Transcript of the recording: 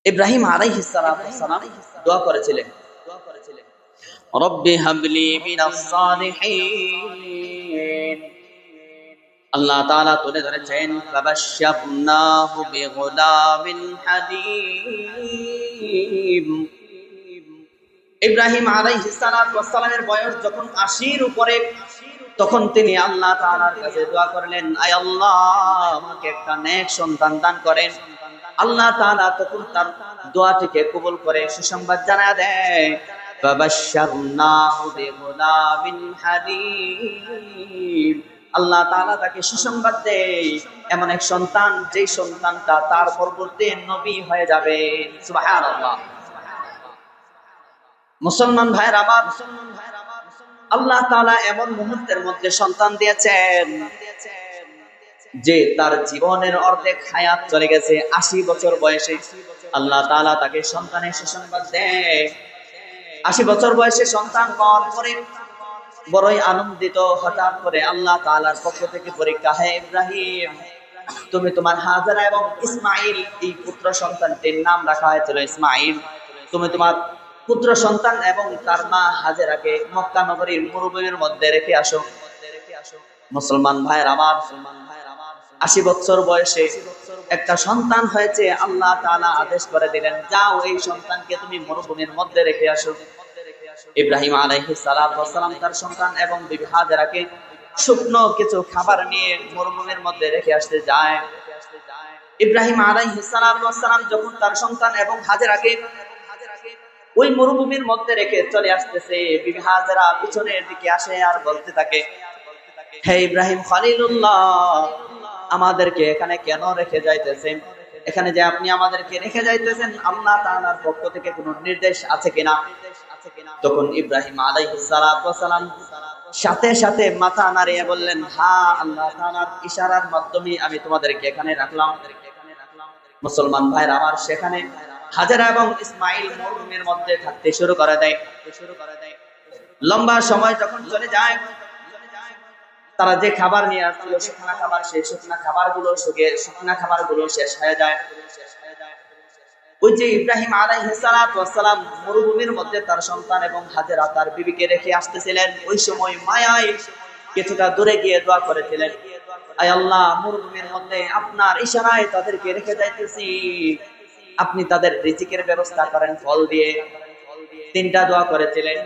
ইব্রাহিম আলাইহিস সালাম দোয়া করেছিলেন, রব্বি হাবলি মিনাস সালিহিন। আল্লাহ তাআলা তুলে ধরেছেন, ফাবাশশারনাহু বিগুলামিন হালিম। ইব্রাহিম আলাইহিস সালামের বয়স যখন ৮০-র উপরে, তখন তিনি আল্লাহ তাআলার কাছে দোয়া করলেন, আয় আল্লাহ, আমাকে একটা নেক সন্তান দান করেন। আল্লাহ তাআলা তখন তার দোয়াটিকে কবুল করে সুসংবাদ জানায় দেয়, ফাবাশশারনাহু বিগুলামিন হালিম। আল্লাহ তাআলা তাকে সুসংবাদ দেয় এমন এক সন্তান, যেই সন্তানটা তার পরবর্তী নবী হয়ে যাবে। সুবহানাল্লাহ। মুসলমান ভাইয়ের আমার, আল্লাহ তাআলা এমন মুহূর্তের মধ্যে সন্তান দিয়েছেন যে তার জীবনের অর্ধেক হায়াত চলে গেছে। ৮০ বছর বয়সে আল্লাহ তাআলা তাকে সন্তানের সুসংবাদ দেয়। ৮০ বছর বয়সে সন্তান পাওয়ার পরে বড়ই আনন্দিত। হঠাৎ করে আল্লাহ তাআলার পক্ষ থেকে পরীক্ষা, হে ইব্রাহিম, তুমি তোমার হাজেরা এবং ইসমাঈল, এই পুত্র সন্তানটির নাম রাখা হয়েছিল ইসমাঈল, তুমি তোমার পুত্র সন্তান এবং তার মা হাজেরাকে মক্কা নগরীর মরুভূমির মধ্যে রেখে আসো। মুসলমান ভাইয়ের আমার, ৮০ বছর বয়সে একটা সন্তান হয়েছে। আল্লাহ তাআলা আদেশ করে দিলেন, যাও এই সন্তানকে তুমি মরুভূমির মধ্যে রেখে আসো। ইব্রাহিম আলাইহিস সালাম তার সন্তান এবং বিবি হাজেরাকে শুকনো কিছু খাবার নিয়ে মরুভূমির মধ্যে রেখে আসতে যায়। ইব্রাহিম আলাইহিস সালাম যখন তার সন্তান এবং হাজেরাকে ওই মরুভূমির মধ্যে রেখে চলে আসতেছে, বিবি হাজেরা পিছনের দিকে আসে আর বলতে থাকে, হে ইব্রাহিম খলিলুল্লাহ, আমাদেরকে এখানে কেন রেখে যাইতেছেন? এখানে যে আপনি আমাদেরকে রেখে যাইতেছেন, আল্লাহ তাআলার পক্ষ থেকে কোনো নির্দেশ আছে কিনা? তখন ইব্রাহিম আলাইহিস সালাম সাথে সাথে মাথা নাড়িয়ে বললেন, হ্যাঁ, আল্লাহ তাআলার ইশারার মাধ্যমে আমি তোমাদেরকে এখানে রাখলাম। মুসলমান ভাইরা আমার, সেখানে হাজেরা এবং ইসমাঈল মরুভূমির মধ্যে থাকতে শুরু করে দেয়। লম্বা সময় যখন চলে যায়, তারা যে খাবার নিয়ে আসছিল শুকনা খাবার, সেই শুকনা খাবারগুলো শেষ হয়ে যায়। ওই যে ইব্রাহিম আলাইহিস সালাম মরুভূমির মধ্যে তার সন্তান এবং হাজেরা তার বিবিকে রেখে আসতেছিলেন, ওই সময় মায়ায় কিছুটা দূরে গিয়ে দোয়া করেছিলেন, আয় আল্লাহ, মরুভূমির মধ্যে আপনার ইশারায় তাদেরকে রেখে যাইতেছি, আপনি তাদের রিজিকের ব্যবস্থা করেন ফল দিয়ে। ৩টা দোয়া করেছিলেন।